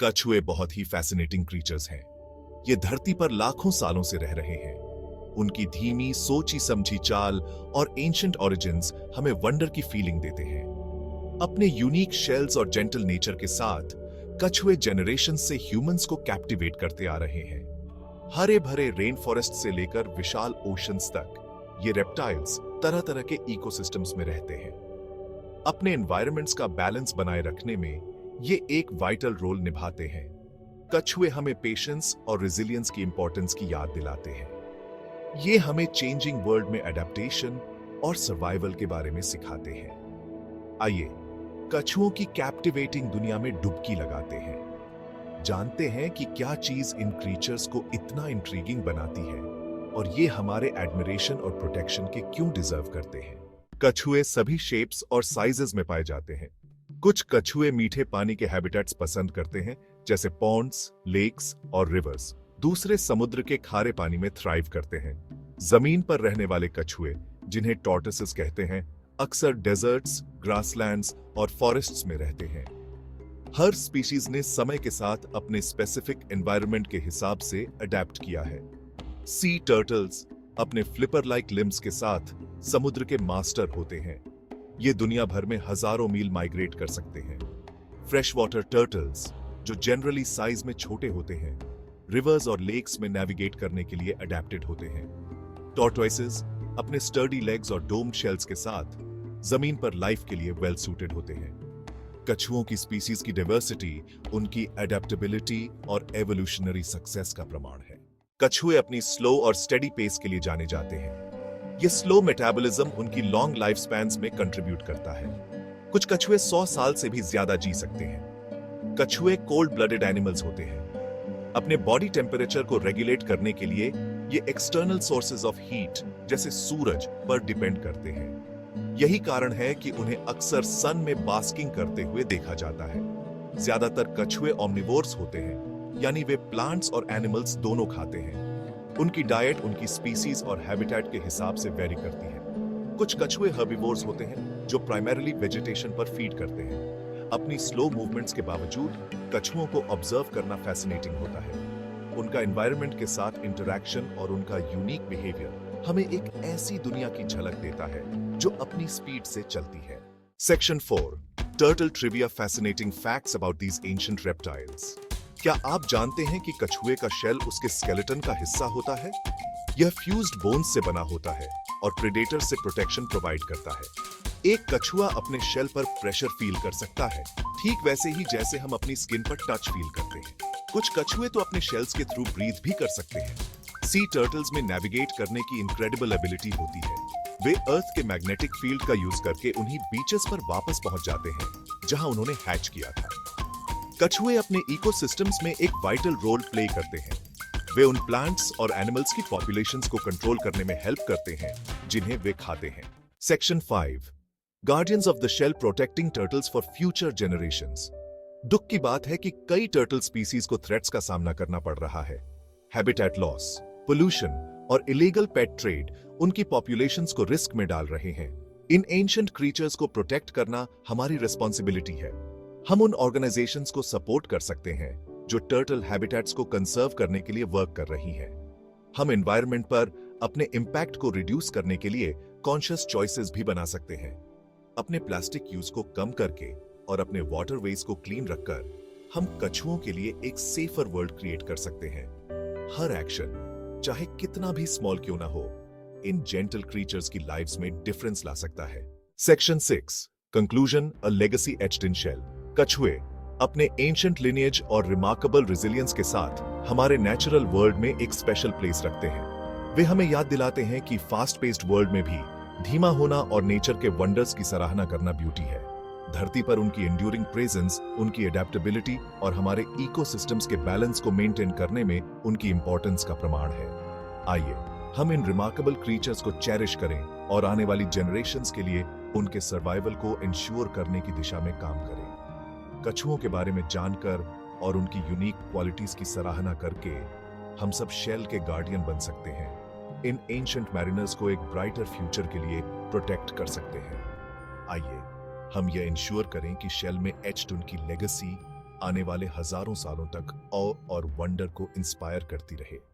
कछुए बहुत ही fascinating creatures हैं। ये धरती पर लाखों सालों से रह रहे हैं। उनकी धीमी सोची समझी चाल और एंशिएंट ओरिजिन्स हमें वंडर की फीलिंग देते हैं। अपने यूनिक शेल्स और जेंटल नेचर के साथ कछुए जनरेशन से ह्यूमंस को कैप्टिवेट करते आ रहे हैं। हरे भरे रेन फॉरेस्ट से लेकर विशाल ओशंस तक ये रेप्टाइल्स तरह तरह के इकोसिस्टम्स में रहते हैं। अपने एनवायरनमेंट्स का बैलेंस बनाए रखने में ये एक वाइटल रोल निभाते हैं। कछुए हमें पेशेंस और रेजिलियंस की इंपॉर्टेंस की याद दिलाते हैं। ये हमें चेंजिंग वर्ल्ड में एडेप्टेशन और सर्वाइवल के बारे में सिखाते हैं। आइए कछुओं की कैप्टिवेटिंग दुनिया में डुबकी लगाते हैं। जानते हैं कि क्या चीज इन क्रीचर्स को इतना इंट्रीगिंग बनाती है और ये हमारे एडमिरेशन और प्रोटेक्शन के क्यों डिजर्व करते हैं। कछुए सभी शेप्स और साइजेस में पाए जाते हैं। कुछ कछुए मीठे पानी के हैबिटेट्स पसंद करते हैं, जैसे पॉन्ड्स, लेक्स और रिवर्स। दूसरे समुद्र के खारे पानी में थ्राइव करते हैं। जमीन पर रहने वाले कछुए, जिन्हें टॉर्टोइसेस कहते हैं, अक्सर डेजर्ट्स, ग्रासलैंड्स और फॉरेस्ट्स में रहते हैं। हर स्पीशीज ने समय के साथ अपने स्पेसिफिक एनवायरनमेंट के हिसाब से अडेप्ट किया है। सी टर्टल्स अपने फ्लिपर लाइक लिम्स के साथ समुद्र के मास्टर होते हैं। ये दुनिया भर में हजारों मील माइग्रेट कर सकते हैं। फ्रेश वाटर टर्टल्स, जो जनरली साइज में छोटे होते हैं, रिवर्स और लेक्स में नेविगेट करने के लिए अडेप्टेड होते हैं। टॉर्टोइसेस अपने स्टर्डी लेग्स और डोम्ड शेल्स के साथ जमीन पर लाइफ के लिए वेल सूटेड होते हैं। कछुओं की स्पीसीज की डाइवर्सिटी उनकी एडेप्टेबिलिटी और एवोल्यूशनरी सक्सेस का प्रमाण है। कछुए अपनी स्लो और स्टेडी पेस के लिए जाने जाते हैं। ये स्लो मेटाबॉलिज्म उनकी लॉन्ग लाइफ स्पैन्स में कंट्रीब्यूट करता है। कुछ कछुए 100 साल से भी ज्यादा जी सकते हैं। कछुए कोल्ड ब्लडेड एनिमल्स होते हैं। अपने बॉडी टेम्परेचर को रेगुलेट करने के लिए ये एक्सटर्नल सोर्सेज ऑफ हीट जैसे सूरज पर डिपेंड करते हैं। यही कारण है कि उन्हें अक्सर सन में बास्किंग करते हुए देखा जाता है। ज्यादातर कछुए ओमनिवोर्स होते हैं, यानी वे प्लांट्स और एनिमल्स दोनों खाते हैं। उनकी डाइट उनकी स्पीसीज और हैबिटेट के हिसाब से वेरी करती है। कुछ कछुए हर्बिवोर्स होते हैं, जो प्राइमरीली वेजिटेशन पर फीड करते हैं। अपनी स्लो मूवमेंट्स के बावजूद कछुओं को ऑब्जर्व करना फैसिनेटिंग होता है। उनका एनवायरनमेंट के साथ इंटरैक्शन और उनका यूनिक बिहेवियर हमें एक ऐसी दुनिया की झलक देता है जो अपनी स्पीड से चलती है। Section 4, turtle trivia, fascinating facts about these ancient reptiles. क्या आप जानते हैं कि कछुए का शेल उसके स्केलेटन का हिस्सा होता है? यह फ्यूज्ड बोन्स से बना होता है और प्रेडेटर से प्रोटेक्शन प्रोवाइड करता है। एक कछुआ अपने शेल पर प्रेशर फील कर सकता है, ठीक वैसे ही जैसे हम अपनी स्किन पर टच फील करते हैं। कुछ कछुए तो अपने शेल्स के थ्रू ब्रीथ भी कर सकते हैं। सी टर्टल्स में नेविगेट करने की इनक्रेडिबल एबिलिटी होती है। वे अर्थ के मैग्नेटिक फील्ड का यूज करके उन्हीं बीचेस पर वापस पहुंच जाते हैं जहां उन्होंने हैच किया था। कछुए अपने इकोसिस्टम्स में एक वाइटल रोल प्ले करते हैं। वे उन प्लांट्स और एनिमल्स की पॉपुलेशंस को कंट्रोल करने में हेल्प करते हैं जिन्हें वे खाते हैं। Section 5, guardians of the shell, protecting turtles for future generations. दुख की बात है कि कई टर्टल स्पीसीज को थ्रेट्स का सामना करना पड़ रहा है। हैबिटेट लॉस, पोल्यूशन और इलीगल पेट ट्रेड उनकी पॉपुलेशंस को रिस्क में डाल रहे हैं। इन एंशिएंट क्रीचर्स को प्रोटेक्ट करना हमारी रिस्पॉन्सिबिलिटी है। हम उन ऑर्गेनाइजेशंस को सपोर्ट कर सकते हैं जो टर्टल हैबिटेट्स को कंजर्व करने के लिए वर्क कर रही हैं। हम एनवायरनमेंट पर अपने इंपैक्ट को रिड्यूस करने के लिए कॉन्शियस चॉइसेस भी बना सकते हैं। अपने प्लास्टिक यूज को कम करके और अपने वाटरवेज को क्लीन रखकर हम कछुओं के लिए एक सेफर वर्ल्ड क्रिएट कर सकते हैं। हर एक्शन, चाहे कितना भी स्मॉल क्यों ना हो, इन जेंटल क्रीचर्स की लाइव्स में डिफरेंस ला सकता है। Section 6, conclusion, a legacy etched in shell. कछुए अपने एंशिएंट लिनिएज और रिमार्केबल रेजिलियंस के साथ हमारे नेचुरल वर्ल्ड में एक स्पेशल प्लेस रखते हैं। वे हमें याद दिलाते हैं कि फास्ट पेस्ड वर्ल्ड में भी धीमा होना और नेचर के वंडर्स की सराहना करना ब्यूटी है। धरती पर उनकी एंड्यूरिंग प्रेजेंस, उनकी एडेप्टेबिलिटी और हमारे इकोसिस्टम्स के बैलेंस को मेंटेन करने में उनकी इंपॉर्टेंस का प्रमाण है। आइए हम इन रिमार्केबल क्रीचर्स को चेरिश करें और आने वाली जनरेशंस के लिए उनके सर्वाइवल को इंश्योर करने की दिशा में काम करें। कछुओं के बारे में जानकर और उनकी यूनिक क्वालिटीज की सराहना करके हम सब शेल के गार्डियन बन सकते हैं। इन एंशिएंट मैरिनर्स को एक ब्राइटर फ्यूचर के लिए प्रोटेक्ट कर सकते हैं। आइए हम यह इंश्योर करें कि शेल में एच्ड उनकी लेगेसी आने वाले हजारों सालों तक ऑ और वंडर को इंस्पायर करती रहे।